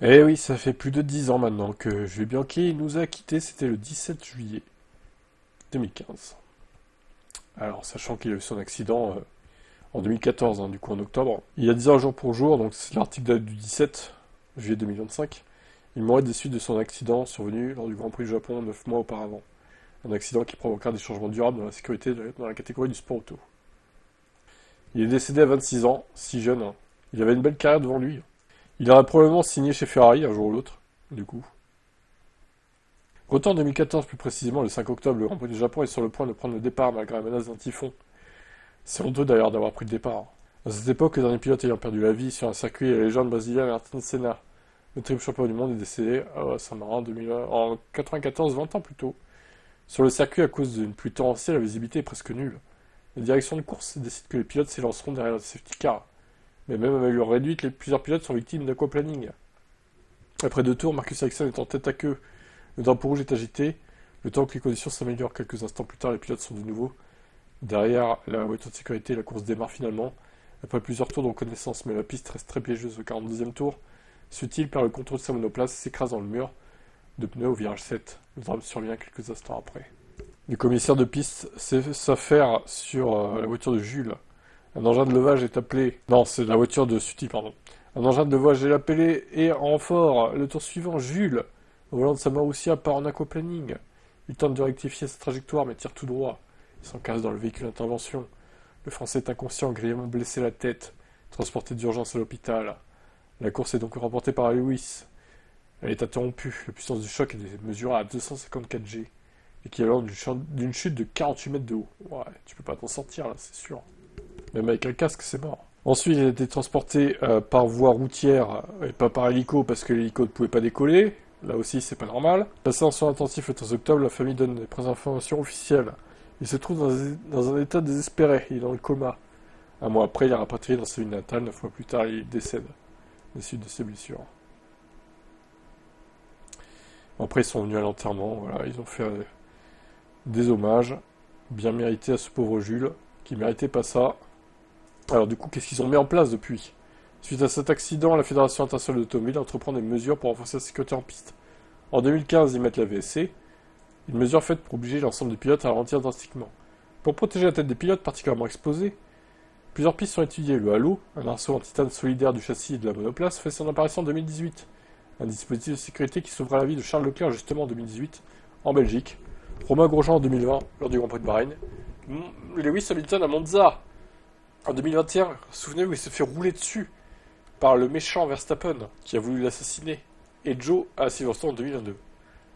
Eh oui, ça fait plus de 10 ans maintenant que Jules Bianchi nous a quittés, c'était le 17 juillet 2015. Alors, sachant qu'il a eu son accident en 2014, du coup en octobre, il y a 10 ans jour pour jour, donc c'est l'article date du 17 juillet 2025, il mourrait des suites de son accident survenu lors du Grand Prix du Japon 9 mois auparavant. Un accident qui provoquera des changements durables dans la sécurité dans la catégorie du sport auto. Il est décédé à 26 ans, si jeune. Il avait une belle carrière devant lui. Il aurait probablement signé chez Ferrari un jour ou l'autre, du coup. Autant en 2014, plus précisément le 5 octobre, le Grand Prix du Japon est sur le point de prendre le départ malgré la menace d'un typhon. C'est honteux d'ailleurs d'avoir pris le départ. À cette époque, le dernier pilote ayant perdu la vie sur un circuit est la légende brésilienne Ayrton Senna. Le triple champion du monde est décédé à Saint-Marin en 94, 20 ans plus tôt. Sur le circuit, à cause d'une pluie torrentielle, la visibilité est presque nulle. La direction de course décide que les pilotes s'élanceront derrière le safety car. Mais même avec leur réduite, plusieurs pilotes sont victimes d'aquaplaning. Après 2 tours, Marcus Ericsson est en tête à queue. Le drapeau rouge est agité. Le temps que les conditions s'améliorent quelques instants plus tard, les pilotes sont de nouveau derrière la voiture de sécurité. La course démarre finalement. Après plusieurs tours de reconnaissance, mais la piste reste très piégeuse au 42e tour. Sutil perd le contrôle de sa monoplace et s'écrase dans le mur de pneus au virage 7. Le drame survient quelques instants après. Le commissaire de piste s'affaire sur la voiture de Jules. Un engin de levage est appelé. Non, c'est la voiture de Sutil, pardon. Un engin de levage est appelé et en renfort. Le tour suivant, Jules, au volant de sa Marussia, part en aquaplaning. Il tente de rectifier sa trajectoire mais tire tout droit. Il s'encasse dans le véhicule d'intervention. Le Français est inconscient, grièvement blessé la tête, transporté d'urgence à l'hôpital. La course est donc remportée par Lewis. Elle est interrompue. La puissance du choc est mesurée à 254 G, équivalent d'une chute de 48 mètres de haut. Ouais, tu peux pas t'en sortir là, c'est sûr. Même avec un casque, c'est mort. Ensuite, il a été transporté par voie routière et pas par hélico parce que l'hélico ne pouvait pas décoller. Là aussi, c'est pas normal. Passé en soins intensifs le 13 octobre, la famille donne des informations officielles. Il se trouve dans un état désespéré. Il est dans le coma. Un mois après, il est rapatrié dans sa ville natale. 9 mois plus tard, il décède des suites de ses blessures. Après, ils sont venus à l'enterrement. Voilà, ils ont fait des hommages bien mérités à ce pauvre Jules qui méritait pas ça. Alors du coup, qu'est-ce qu'ils ont mis en place depuis? Suite à cet accident, la Fédération internationale d'automobile entreprend des mesures pour renforcer la sécurité en piste. En 2015, ils mettent la VSC, une mesure faite pour obliger l'ensemble des pilotes à ralentir drastiquement. Pour protéger la tête des pilotes particulièrement exposés, plusieurs pistes sont étudiées. Le halo, un arceau en titane solidaire du châssis et de la monoplace, fait son apparition en 2018. Un dispositif de sécurité qui sauvera la vie de Charles Leclerc justement en 2018, en Belgique. Romain Grosjean en 2020, lors du Grand Prix de Bahreïn. Lewis Hamilton à Monza, en 2021, souvenez-vous, il se fait rouler dessus par le méchant Verstappen qui a voulu l'assassiner. Et Joe à Silverstone en 2022.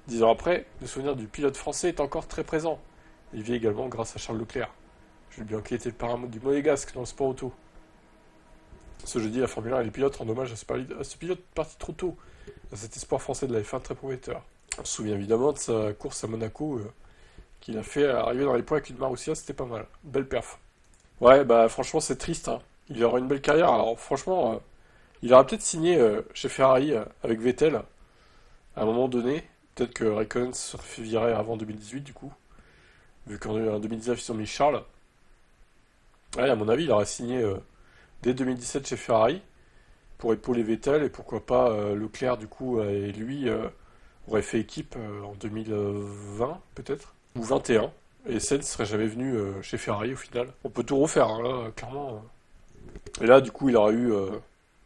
10 ans après, le souvenir du pilote français est encore très présent. Il vit également grâce à Charles Leclerc. Jules Bianchi était le parrain du monégasque dans le sport auto. Ce jeudi, la Formule 1 et les pilotes rendent hommage à ce pilote parti trop tôt, à cet espoir français de la F1 très prometteur. On se souvient évidemment de sa course à Monaco qu'il a fait arriver dans les points avec une Marussia, c'était pas mal. Belle perf. Ouais, bah franchement, c'est triste, hein. Il aura une belle carrière. Alors franchement, il aura peut-être signé chez Ferrari avec Vettel à un moment donné. Peut-être que Raikkonen se serait fait virer avant 2018 du coup. Vu qu'en 2019 ils ont mis Charles. Ouais, à mon avis, il aura signé dès 2017 chez Ferrari pour épauler Vettel et pourquoi pas Leclerc du coup et lui auraient fait équipe en 2020 peut-être ou 21. Et Sainz serait jamais venu chez Ferrari au final. On peut tout refaire, hein, là, clairement. Et là, du coup, il aura eu.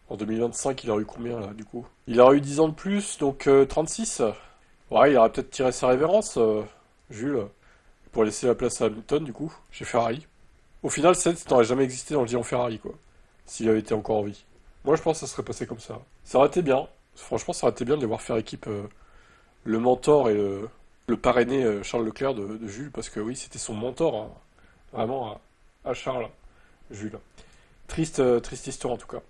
En 2025, il aura eu combien, là, du coup? Il aura eu 10 ans de plus, donc 36. Ouais, il aurait peut-être tiré sa révérence, Jules, pour laisser la place à Hamilton, du coup, chez Ferrari. Au final, Sainz n'aurait jamais existé dans le giron Ferrari, quoi. S'il avait été encore en vie. Moi, je pense que ça serait passé comme ça. Ça aurait été bien. Franchement, ça aurait été bien de les voir faire équipe le mentor et le parrainé Charles Leclerc de Jules, parce que oui, c'était son mentor, hein, vraiment à Charles, Jules. Triste histoire en tout cas.